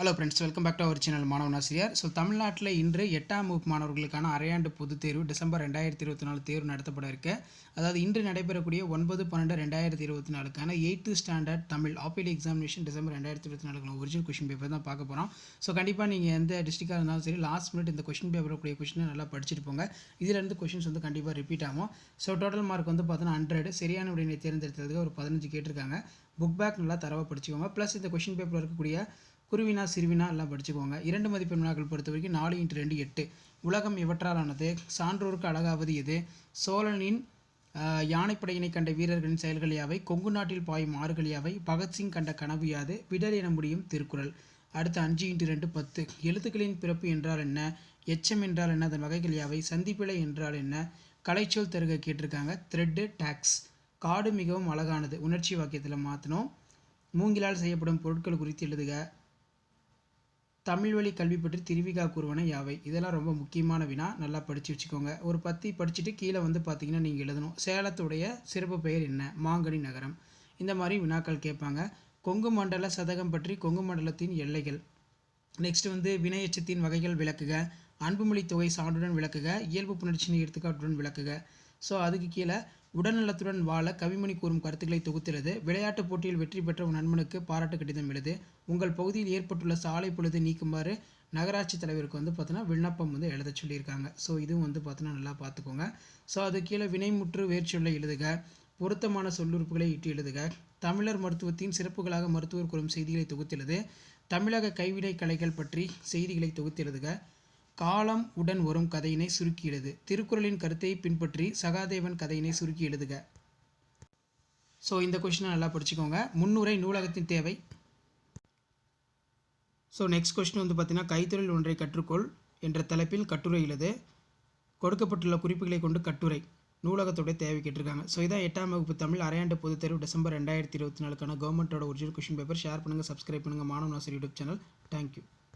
Hello friends, welcome back to our channel Maanavan Aasiriyar. தமிழ்நாட்டில் இன்று 8ஆம் வகுப்பு மாணவர்களுக்கான அரையாண்டு பொதுத் தேர்வு டிசம்பர் 2024 தேர்வு நடத்தப்பட இருக்கு. அதாவது இன்று நடைபெறக்கூடிய 9/12/2024க்கான 8th standard Tamil apple examination December 2024 original question paper தான் பார்க்க போகிறோம். கண்டிப்பாக நீங்கள் எந்த டிஸ்ட்ரிக்டாக இருந்தாலும் சரி, லாஸ்ட் மினிட் இந்த கொஷின் பேப்பருக்குரிய கொஷினை நல்லா படிச்சுட்டு போங்க. இதிலிருந்து கொஷின்ஸ் கண்டிப்பாக ரிப்பீட் ஆகும். டோட்டல் மார்க் பார்த்தீங்கன்னா 100. சரியான விடையை தேர்ந்தெடுத்ததுக்கு ஒரு 15 கேட்டிருக்காங்க. புக் பேக் நல்லா தரவாக படிச்சுக்கோங்க. ப்ளஸ் இந்த கொஷின் பேப்பரில் இருக்கக்கூடிய குருவினா சிறுவினா எல்லாம் படிச்சுக்கோங்க. 2 மதிப்பெண் வினாக்கள் பொறுத்த வரைக்கும் 4x2 8. உலகம் எவற்றாலானது? சான்றோருக்கு அழகாவது எது? சோழனின் யானைப்படையினை கண்ட வீரர்களின் செயல்கள் யாவை? கொங்கு நாட்டில் பாயும் ஆறுகள் யாவை? பகத்சிங் கண்ட கனவு யாது? விடல் என முடியும் திருக்குறள். அடுத்து 5x2 10. எழுத்துக்களின் பிறப்பு என்றால் என்ன? எச்சம் என்றால் என்ன? அதன் வகைகள் யாவை? சந்திப்பிழை என்றால் என்ன? கலைச்சொல் தருக கேட்டிருக்காங்க. த்ரெட்டு டாக்ஸ். காடு மிகவும் அழகானது. உணர்ச்சி வாக்கியத்தில் மாற்றணும். மூங்கிலால் செய்யப்படும் பொருட்கள் குறித்து எழுதுக. தமிழ் வழி கல்வி பற்றி திருவிகா கூறுவன யாவை? இதெல்லாம் ரொம்ப முக்கியமான வினா, நல்லா படித்து வச்சுக்கோங்க. ஒரு 10 படிச்சுட்டு கீழே பார்த்தீங்கன்னா நீங்கள் எழுதணும். சேலத்துடைய சிறப்பு பெயர் என்ன? மாங்கனி நகரம். இந்த மாதிரி வினாக்கள் கேட்பாங்க. கொங்கு மண்டல சதகம் பற்றி கொங்கு மண்டலத்தின் எல்லைகள். நெக்ஸ்ட் வினையச்சத்தின் வகைகள் விளக்குக. அன்புமொழி தொகை சான்றுடன் விளக்குக. இயல்பு புணர்ச்சியின் எடுத்துக்காட்டுடன் விளக்குக. அதுக்கு கீழே உடல்நலத்துடன் வாழ கவிமணி கூறும் கருத்துக்களை தொகுத்துள்ளது. விளையாட்டுப் போட்டியில் வெற்றி பெற்ற உன் நண்பனுக்கு பாராட்டு கடிதம் எழுது. உங்கள் பகுதியில் ஏற்பட்டுள்ள சாலை பொழுது நீக்குமாறு நகராட்சி தலைவருக்கு பார்த்தீங்கன்னா விண்ணப்பம் எழுத சொல்லியிருக்காங்க. இதுவும் பார்த்தீங்கன்னா நல்லா பார்த்துக்கோங்க. அது கீழே வினைமுற்று வேர்ச்சொல்லை எழுதுக. பொருத்தமான சொல்லுறுப்புகளை இட்டு எழுதுக. தமிழர் மருத்துவத்தின் சிறப்புகளாக மருத்துவர் கூறும் செய்திகளை தொகுத்தெழுது. தமிழக கைவினை கலைகள் பற்றி செய்திகளை தொகுத்தெழுதுக. காலம் உடன் வரும் கதையினை சுருக்கி எழுது. திருக்குறளின் கருத்தை பின்பற்றி சகாதேவன் கதையினை சுருக்கி எழுதுக. இந்த கொஸ்டினை நல்லா படிச்சுக்கோங்க. முன்னுரை நூலகத்தின் தேவை. நெக்ஸ்ட் கொஸ்டின் பார்த்தீங்கன்னா கைத்தொழில் ஒன்றை கற்றுக்கொள் என்ற தலைப்பில் கட்டுரை எழுது. கொடுக்கப்பட்டுள்ள குறிப்புகளை கொண்டு கட்டுரை. நூலகத்தோட தேவை கேட்டிருக்காங்க. இதான் 8ஆம் வகுப்பு தமிழ் அரையாண்டு பொதுத் தேர்வு டிசம்பர் 2024க்கான கவர்மெண்ட்டோட ஒரிஜினல் கொஸ்டின் பேப்பர். ஷேர் பண்ணுங்கள், சப்ஸ்கிரைப் பண்ணுங்கள் மாணவன் ஆசிரியர் யூடியூப் சேனல். தேங்க்யூ.